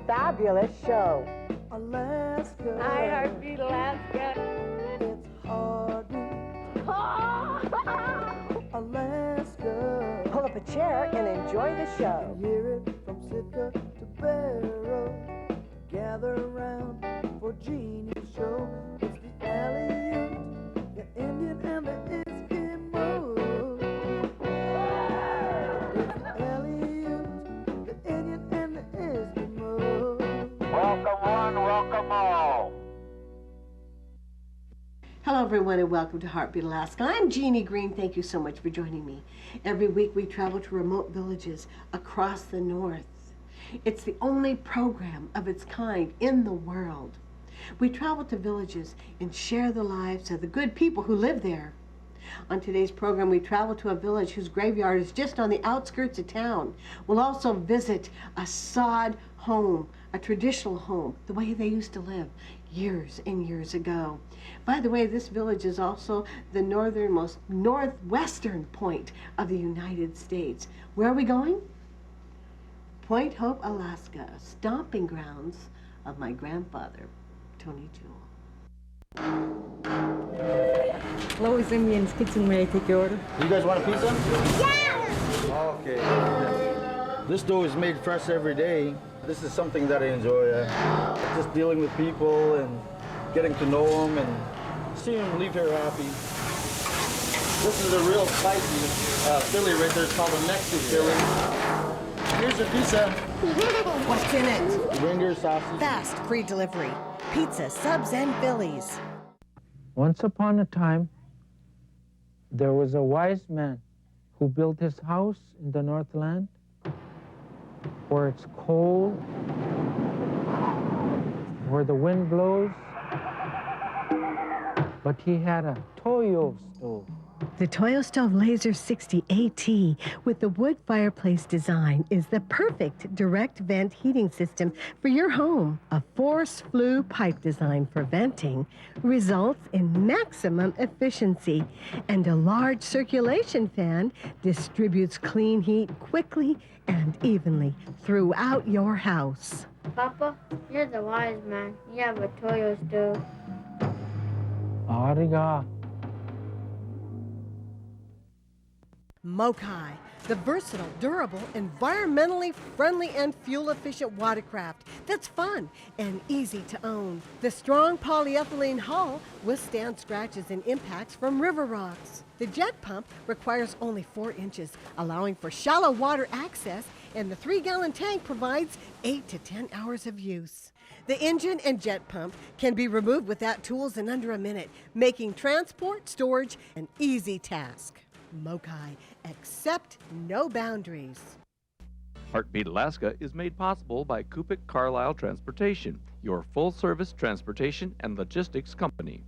fabulous show. Alaska. Hi, Heartbeat Alaska. It's hardwood. Alaska. Pull up a chair and enjoy the show. You hear it from Sitka to Barrow. Gather around for Jeanie's show. It's the Aleut, the Indian and the Eskimo. It's the Aleut, the Indian and the Eskimo. Welcome one, welcome all. Hello everyone and welcome to Heartbeat Alaska. I'm Jeanie Greene. Thank you so much for joining me. Every week we travel to remote villages across the north. It's the only program of its kind in the world. We travel to villages and share the lives of the good people who live there. On today's program, we travel to a village whose graveyard is just on the outskirts of town. We'll also visit a sod home, a traditional home, the way they used to live years and years ago. By the way, this village is also the northernmost, northwestern point of the United States. Where are we going? Point Hope, Alaska, stomping grounds of my grandfather, Tony Jewell. Hello, it's Indian's Kitchen. May I take your order? You guys want a pizza? Yeah! Okay. This dough is made fresh every day. This is something that I enjoy. Just dealing with people and getting to know them and seeing them leave here happy. This is a real spicy Philly right there. It's called a Mexican Philly. Here's your pizza. What's in it? Reindeer sausage. Fast, free delivery. Pizza, subs, and Phillies. Once upon a time, there was a wise man who built his house in the Northland where it's cold, where the wind blows, but he had a Toyo stove. The Toyo Stove Laser 60 AT with the wood fireplace design is the perfect direct vent heating system for your home. A force flue pipe design for venting results in maximum efficiency, and a large circulation fan distributes clean heat quickly and evenly throughout your house. Papa, you're the wise man. You have a Toyo stove. Ariga. Mokai, the versatile, durable, environmentally friendly, and fuel-efficient watercraft that's fun and easy to own. The strong polyethylene hull withstands scratches and impacts from river rocks. The jet pump requires only 4 inches, allowing for shallow water access, and the 3-gallon tank provides 8 to 10 hours of use. The engine and jet pump can be removed without tools in under a minute, making transport, storage an easy task. Mokai, accept no boundaries. Heartbeat Alaska is made possible by Inupiaq Carlisle Transportation, your full-service transportation and logistics company.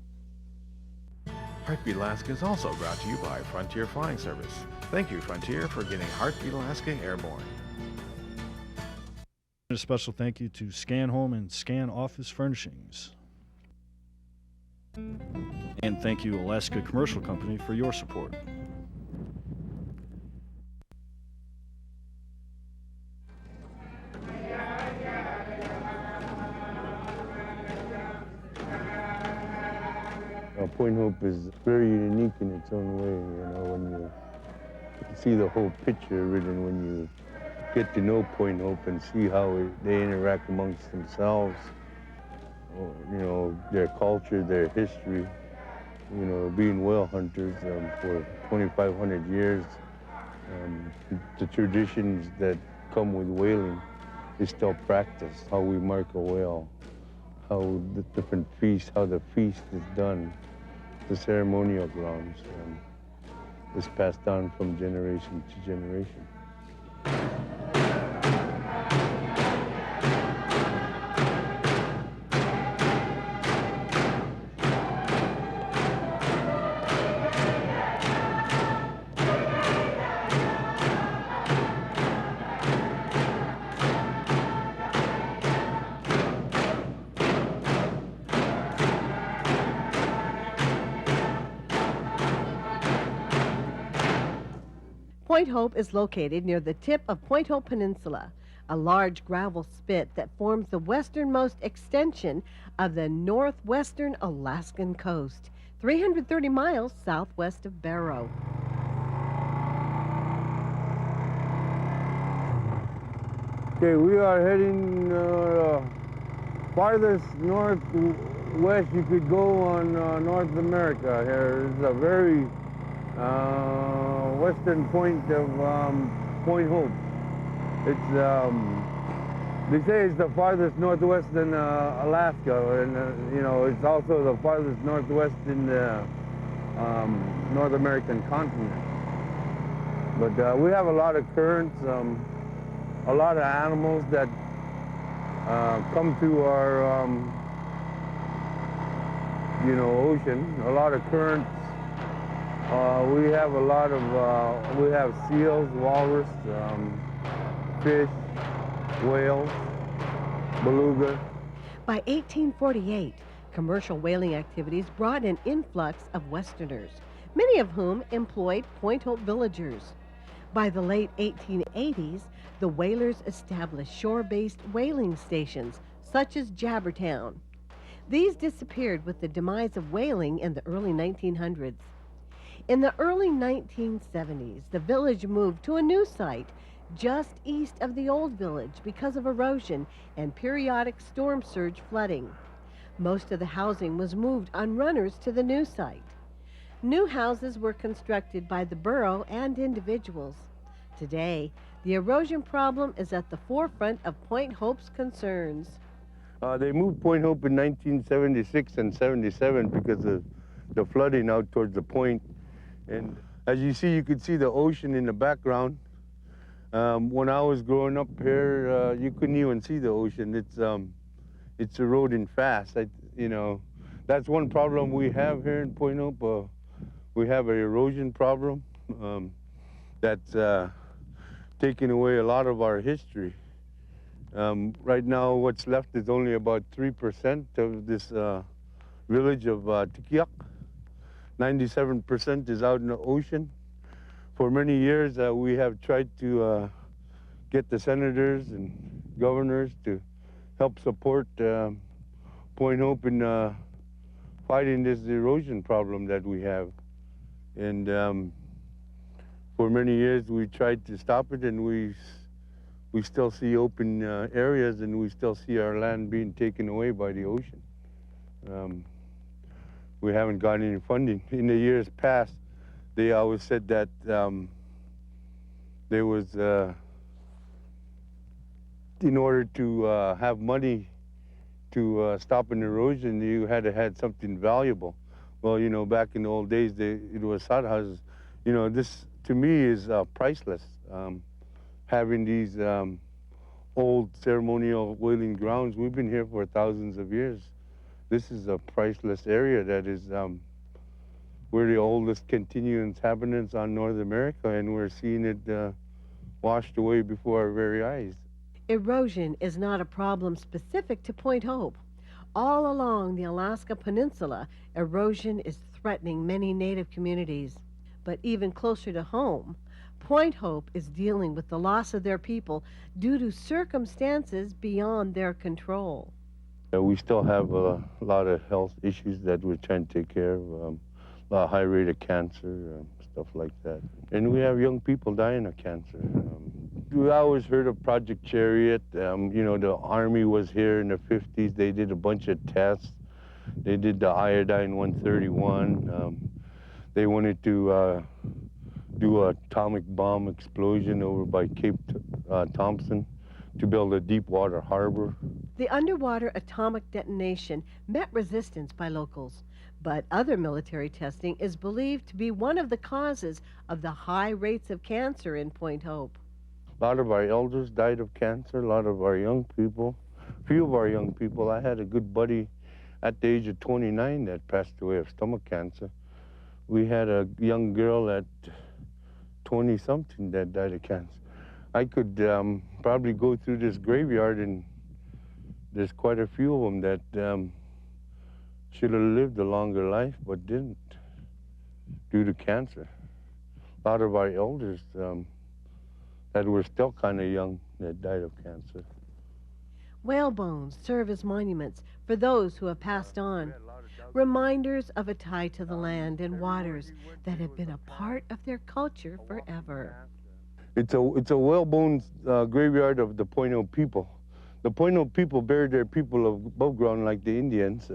Heartbeat Alaska is also brought to you by Frontier Flying Service. Thank you, Frontier, for getting Heartbeat Alaska airborne. A special thank you to Scan Home and Scan Office Furnishings. And thank you, Alaska Commercial Company, for your support. Point Hope is very unique in its own way, when you see the whole picture written, when you get to know Point Hope and see how they interact amongst themselves, their culture, their history, being whale hunters for 2,500 years, the traditions that come with whaling is still practiced, how we mark a whale, how the different feasts, how the feast is done. The ceremonial grounds is passed down from generation to generation. Point Hope is located near the tip of Point Hope Peninsula, a large gravel spit that forms the westernmost extension of the northwestern Alaskan coast, 330 miles southwest of Barrow. Okay, we are heading farthest northwest you could go on North America here. It's a very western point of Point Hope. It's, they say it's the farthest northwest in Alaska, and you know, it's also the farthest northwest in the North American continent. But we have a lot of currents, a lot of animals that come to our, you know, ocean, a lot of currents. We have a lot of, we have seals, walrus, fish, whales, beluga. By 1848, commercial whaling activities brought an influx of Westerners, many of whom employed Point Hope villagers. By the late 1880s, the whalers established shore-based whaling stations, such as Jabbertown. These disappeared with the demise of whaling in the early 1900s. In the early 1970s, the village moved to a new site just east of the old village because of erosion and periodic storm surge flooding. Most of the housing was moved on runners to the new site. New houses were constructed by the borough and individuals. Today, the erosion problem is at the forefront of Point Hope's concerns. They moved Point Hope in 1976 and 77 because of the flooding out towards the point. And as you see, you could see the ocean in the background. When I was growing up here, you couldn't even see the ocean. It's eroding fast. You know, that's one problem we have here in Point Hope. We have an erosion problem that's taking away a lot of our history. Right now, what's left is only about 3% of this village of Inupiaq. 97% is out in the ocean. For many years, we have tried to get the senators and governors to help support Point Hope in fighting this erosion problem that we have. And for many years, we tried to stop it, and we still see open areas, and we still see our land being taken away by the ocean. We haven't gotten any funding. In the years past, they always said that there was, in order to have money to stop an erosion, you had to have something valuable. Well, you know, back in the old days, it was sod houses. You know, this, to me, is priceless. Having these old ceremonial whaling grounds, we've been here for thousands of years. This is a priceless area that is, we're the oldest continuous inhabitants on North America, and we're seeing it washed away before our very eyes. Erosion is not a problem specific to Point Hope. All along the Alaska Peninsula, erosion is threatening many native communities. But even closer to home, Point Hope is dealing with the loss of their people due to circumstances beyond their control. We still have a lot of health issues that we're trying to take care of, a high rate of cancer, stuff like that. And we have young people dying of cancer. We always heard of Project Chariot. You know, the Army was here in the 50s. They did a bunch of tests. They did the iodine 131. They wanted to do an atomic bomb explosion over by Cape Thompson to build a deep water harbor. The underwater atomic detonation met resistance by locals, but other military testing is believed to be one of the causes of the high rates of cancer in Point Hope. A lot of our elders died of cancer, a lot of our young people, few of our young people. I had a good buddy at the age of 29 that passed away of stomach cancer. We had a young girl at 20-something that died of cancer. I could probably go through this graveyard, and there's quite a few of them that should have lived a longer life but didn't due to cancer. A lot of our elders, that were still kind of young that died of cancer. Whale bones serve as monuments for those who have passed on, reminders of a tie to the land and waters that have been a part of their culture forever. It's a whale-bone graveyard of the Poino people. The Poino people buried their people above ground like the Indians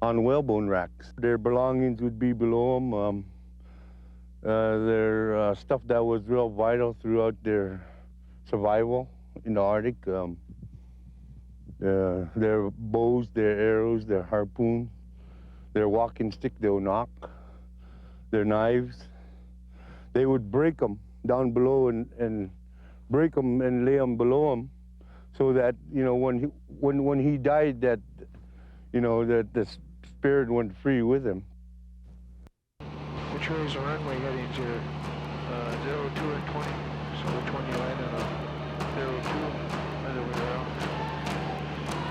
on whalebone racks. Their belongings would be below them. Their stuff that was real vital throughout their survival in the Arctic. Their bows, their arrows, their harpoons, their walking stick they would knock, their knives. They would break them down below and break them and lay them below them, so that, you know, when he died, that, you know, that the spirit went free with him. Which way is the runway heading to 02 and 20? So which one you landed on? 02, other way around.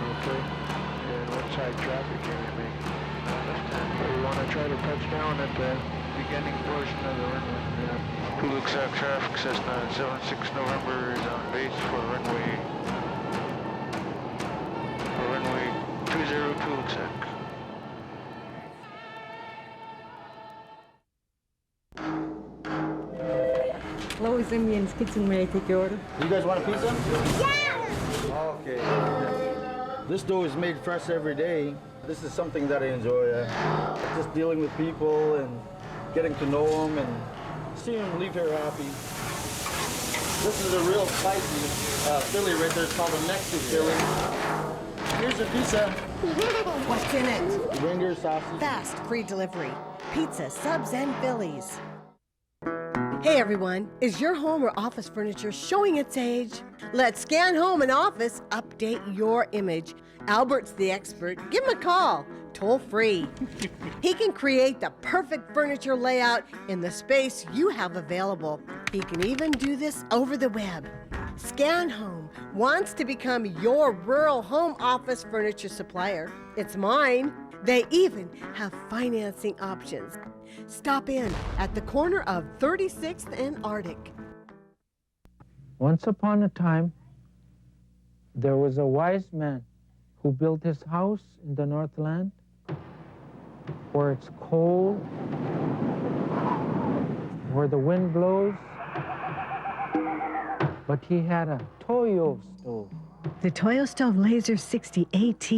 Okay. And what side traffic can you make? You want to try to touch down at the beginning portion of the runway. Yeah. Inupiaq traffic Cessna 76 November is on base for runway 202 Inupiaq. Lois Indian's Kitchen, may I take your order? You guys want a pizza? Yeah! Okay. This dough is made fresh every day. This is something that I enjoy. Just dealing with people and getting to know them and seeing them leave here happy. This is a real spicy Philly right there. It's called a Mexican Philly. Here's your pizza. What's in it? Reindeer sausage. Fast, free delivery. Pizza, subs, and Phillies. Hey everyone, is your home or office furniture showing its age? Let Scan Home and Office update your image. Albert's the expert. Give him a call, toll free. He can create the perfect furniture layout in the space you have available. He can even do this over the web. Scan Home wants to become your rural home office furniture supplier. It's mine. They even have financing options. Stop in at the corner of 36th and Arctic. Once upon a time, there was a wise man who built his house in the Northland where it's cold, where the wind blows, but he had a Toyo stove. The Toyo Stove Laser 60 AT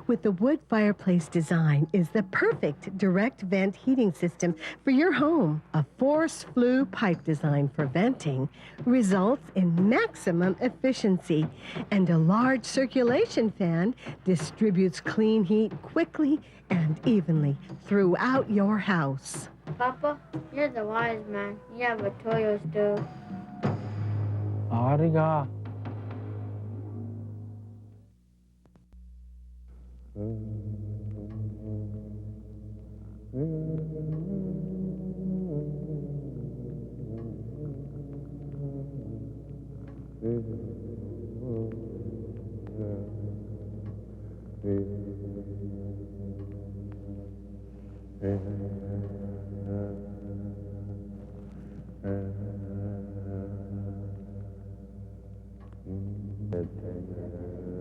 with the wood fireplace design is the perfect direct vent heating system for your home. A force flue pipe design for venting results in maximum efficiency, and a large circulation fan distributes clean heat quickly and evenly throughout your house. Papa, you're the wise man. You have a Toyo stove. Ariga.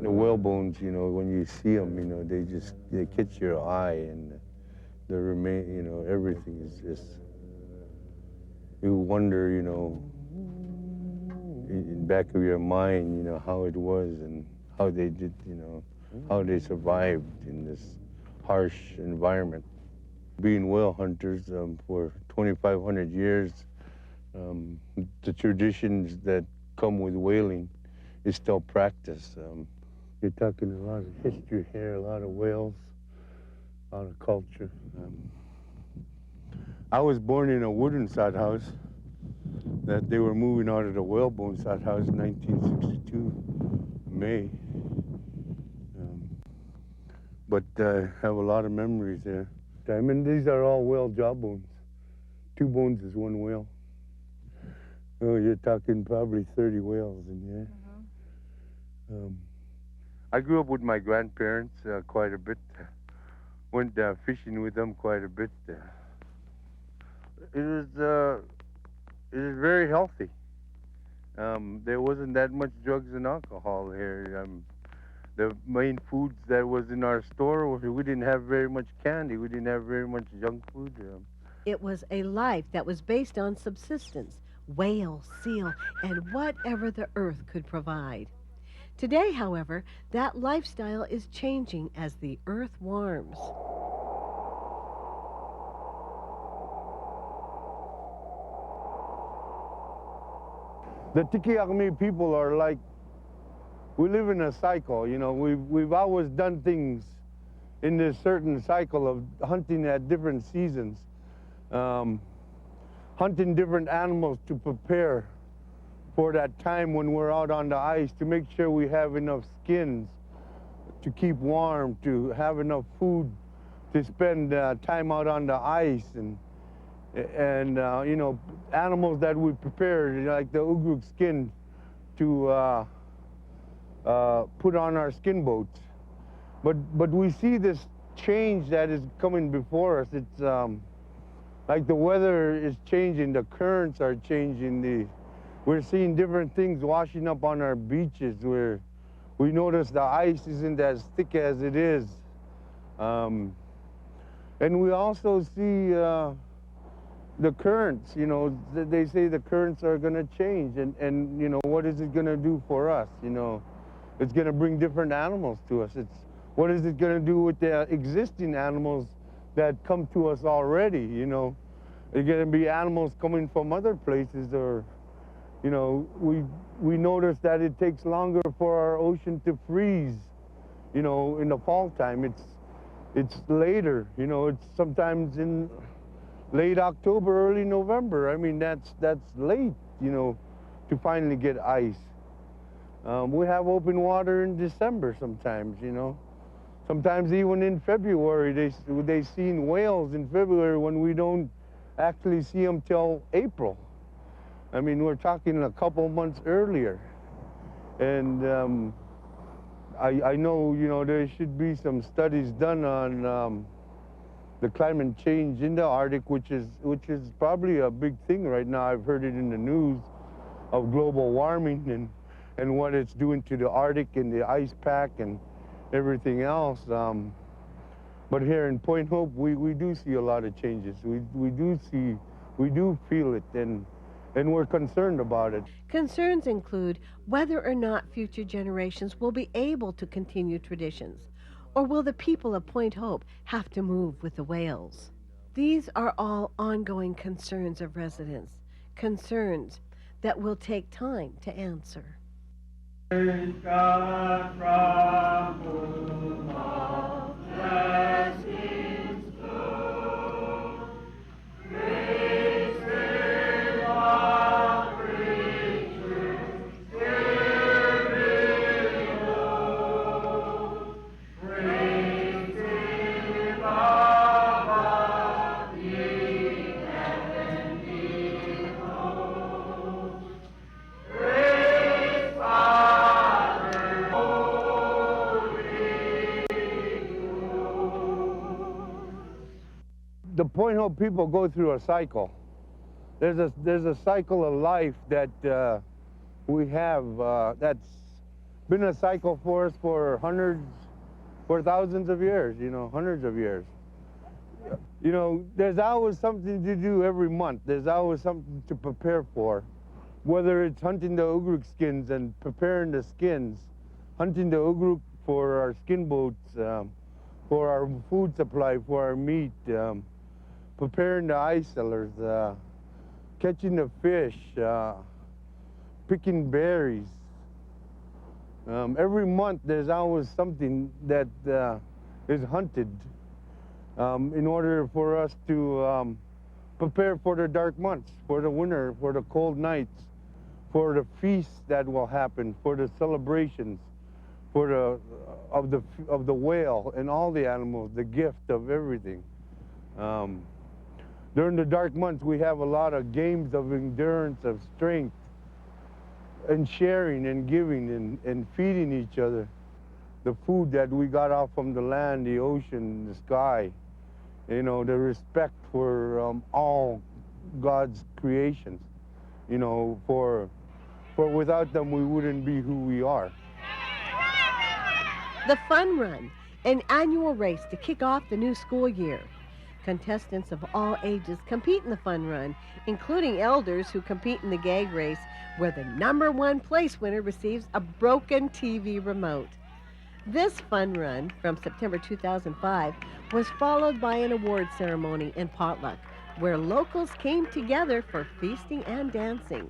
The whalebones, you know, when you see them, you know, they catch your eye, and they remain, you know, everything is just, you wonder, you know, in the back of your mind, you know, how it was and how they did, you know, how they survived in this harsh environment. Being whale hunters for 2,500 years, the traditions that come with whaling is still practiced. You're talking a lot of history here, a lot of whales, a lot of culture. I was born in a wooden sod house that they were moving out of the whalebone sod house in 1962, May. But I have a lot of memories there. I mean, these are all whale jawbones. 2 bones is 1 whale. Oh, you're talking probably 30 whales in there. I grew up with my grandparents quite a bit. Went fishing with them quite a bit. It is very healthy. there wasn't that much drugs and alcohol here. The main foods that was in our store, we didn't have very much candy. We didn't have very much junk food. It was a life that was based on subsistence, whale, seal, and whatever the earth could provide. Today, however, that lifestyle is changing as the earth warms. The Tikiakmi people are like, we live in a cycle, you know. We've always done things in this certain cycle of hunting at different seasons, hunting different animals to prepare for that time when we're out on the ice, to make sure we have enough skins to keep warm, to have enough food to spend time out on the ice, and you know, animals that we prepare, like the ugruk skin, to put on our skin boats. But we see this change that is coming before us. It's like the weather is changing, the currents are changing, we're seeing different things washing up on our beaches, where we notice the ice isn't as thick as it is. And we also see the currents, you know, they say the currents are going to change, and you know, what is it going to do for us? You know, it's going to bring different animals to us. What is it going to do with the existing animals that come to us already? You know, are going to be animals coming from other places, or, you know, we notice that it takes longer for our ocean to freeze, you know, in the fall time. It's later, you know, it's sometimes in late October, early November. I mean, that's late, you know, to finally get ice. We have open water in December sometimes, you know. Sometimes even in February, they seen whales in February when we don't actually see them till April. I mean, we're talking a couple months earlier. And I know, you know, there should be some studies done on the climate change in the Arctic, which is probably a big thing right now. I've heard it in the news of global warming and what it's doing to the Arctic and the ice pack and everything else. But here in Point Hope, we do see a lot of changes. We do feel it, and we're concerned about it. Concerns include whether or not future generations will be able to continue traditions, or will the people of Point Hope have to move with the whales? These are all ongoing concerns of residents, concerns that will take time to answer. Praise God from whom all blessings flow. Praise Him, all creatures here below. Praise Him above, ye heavenly hosts. Praise Father, Holy Ghost. The Point Hope people go through a cycle. There's a cycle of life that we have that's been a cycle for us for thousands of years, you know, hundreds of years. You know, there's always something to do every month. There's always something to prepare for. Whether it's hunting the ugruk skins and preparing the skins, hunting the ugruk for our skin boats, for our food supply, for our meat, preparing the ice cellars, catching the fish, picking berries. Every month there's always something that is hunted in order for us to prepare for the dark months, for the winter, for the cold nights, for the feasts that will happen, for the celebrations, for of the whale and all the animals, the gift of everything. During the dark months, we have a lot of games of endurance, of strength, and sharing and giving and feeding each other. The food that we got off from the land, the ocean, the sky, you know, the respect for all God's creations, you know, for For without them, we wouldn't be who we are. The Fun Run, an annual race to kick off the new school year. Contestants of all ages compete in the Fun Run, including elders who compete in the gag race, where the #1 place winner receives a broken TV remote. This Fun Run from September 2005 was followed by an award ceremony and potluck, where locals came together for feasting and dancing.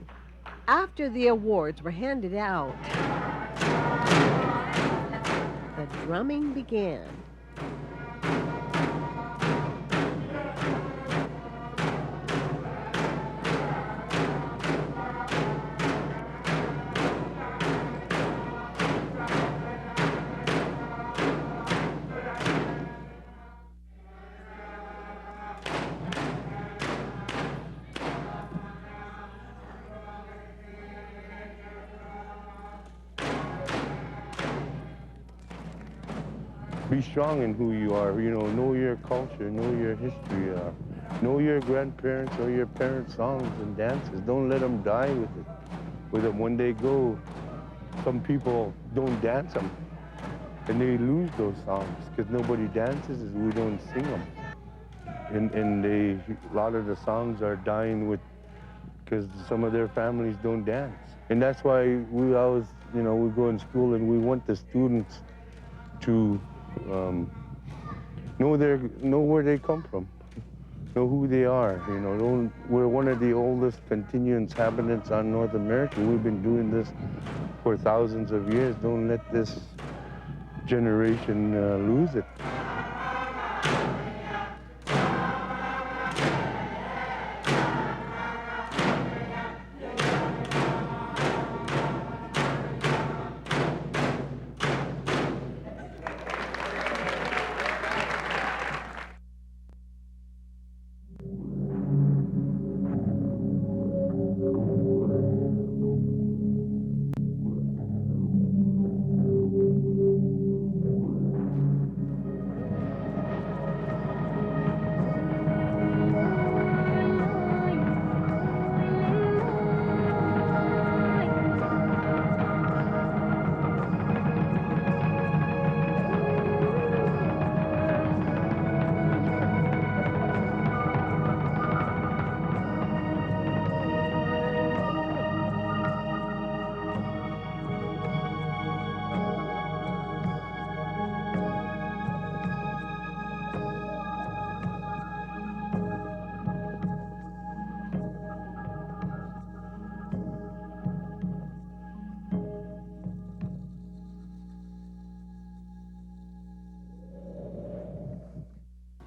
After the awards were handed out, the drumming began. Be strong in who you are, you know your culture, know your history, know your grandparents or your parents' songs and dances. Don't let them die with them. When they go, some people don't dance them, and they lose those songs because nobody dances as we don't sing them. And a lot of the songs are dying because some of their families don't dance. And that's why we always, we go in school and we want the students to know where they come from, know who they are. We're one of the oldest continuous inhabitants on North America. We've been doing this for thousands of years. Don't let this generation lose it.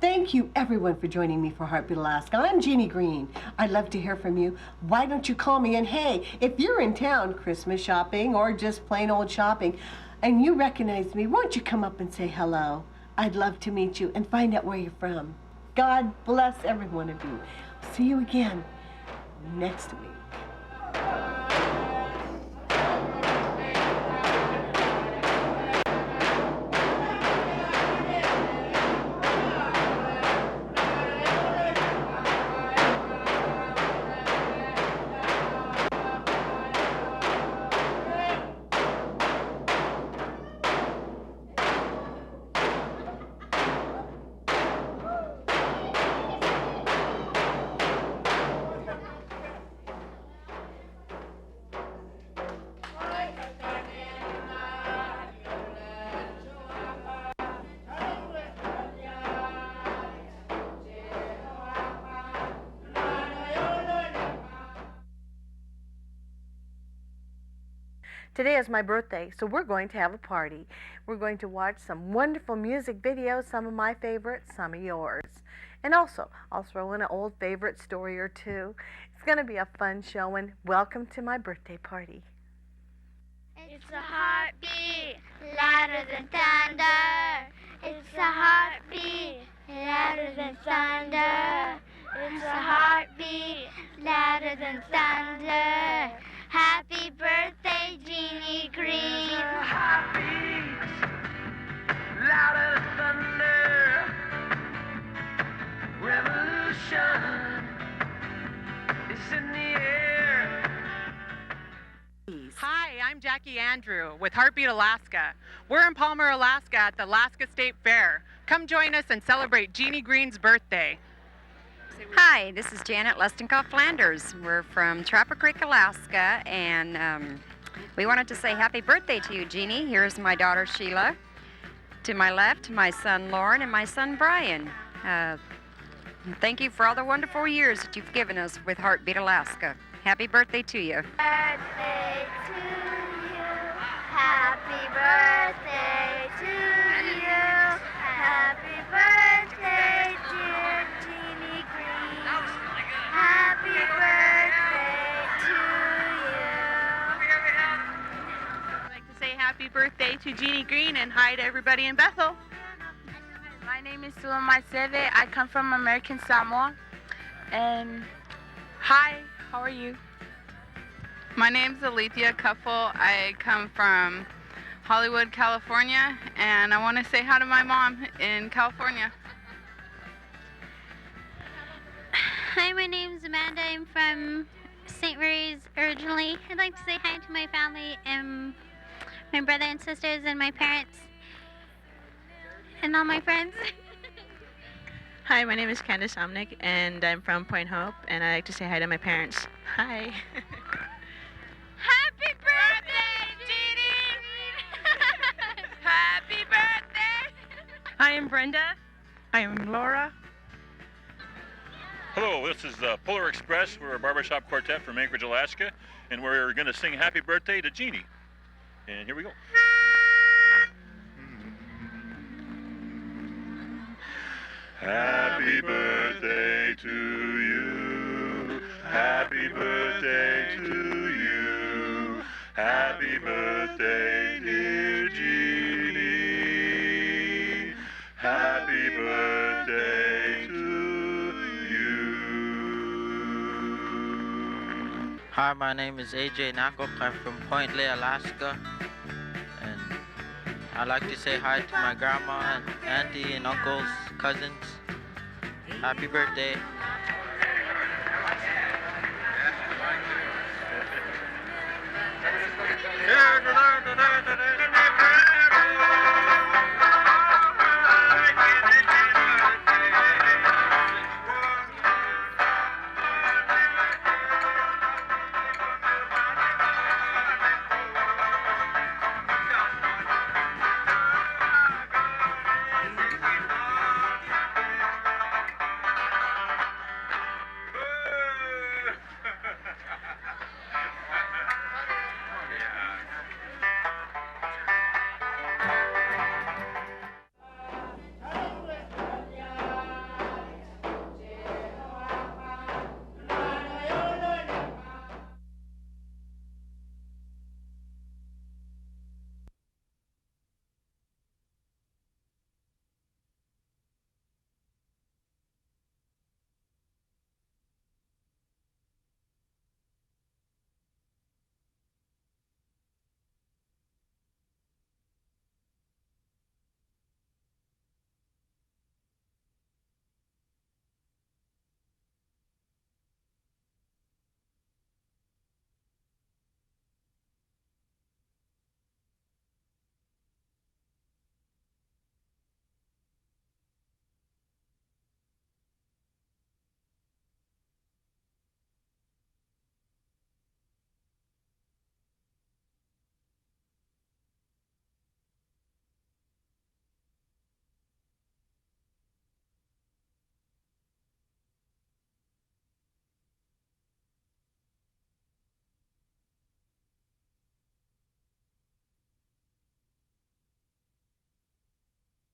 Thank you, everyone, for joining me for Heartbeat Alaska. I'm Jeanie Greene. I'd love to hear from you. Why don't you call me? And hey, if you're in town Christmas shopping or just plain old shopping and you recognize me, won't you come up and say hello? I'd love to meet you and find out where you're from. God bless every one of you. See you again next week. Today is my birthday, so we're going to have a party. We're going to watch some wonderful music videos, some of my favorites, some of yours. And also, I'll throw in an old favorite story or two. It's going to be a fun show, and welcome to my birthday party. It's a heartbeat louder than thunder. It's a heartbeat louder than thunder. It's a heartbeat louder than thunder. Happy birthday, Jeanie Greene. It's a heartbeat louder than thunder. Revolution is in the air. Jackie Andrew with Heartbeat Alaska. We're in Palmer, Alaska at the Alaska State Fair. Come join us and celebrate Jeanie Greene's birthday. Hi, this is Janet Lestenkoff Flanders. We're from Trapper Creek, Alaska, and we wanted to say happy birthday to you, Jeanie. Here's my daughter, Sheila. To my left, my son, Lauren, and my son, Brian. Thank you for all the wonderful years that you've given us with Heartbeat Alaska. Happy birthday to you. Birthday to you. Happy birthday to you. Happy birthday, dear Jeanie Greene. Happy birthday to you. I'd like to say happy birthday to Jeanie Greene and hi to everybody in Bethel. My name is Sulama Seve. I come from American Samoa. And hi, how are you? My name's Alethea Cuffle. I come from Hollywood, California, and I want to say hi to my mom in California. Hi, my name's Amanda. I'm from St. Mary's originally. I'd like to say hi to my family and my brother and sisters and my parents and all my friends. Hi, my name is Candace Omnick, and I'm from Point Hope, and I'd like to say hi to my parents. Hi. Happy birthday, Jeanie! Happy birthday! I am Brenda. I am Laura. Hello, this is Polar Express. We're a barbershop quartet from Anchorage, Alaska, and we're going to sing Happy Birthday to Jeanie. And here we go. Happy birthday to you. Happy birthday to you. Happy birthday, dear Jeanie. Happy birthday to you. Hi, my name is AJ Nakop. I'm from Point Lay, Alaska. And I'd like to say hi to my grandma and auntie and uncles, cousins. Happy birthday. Yeah,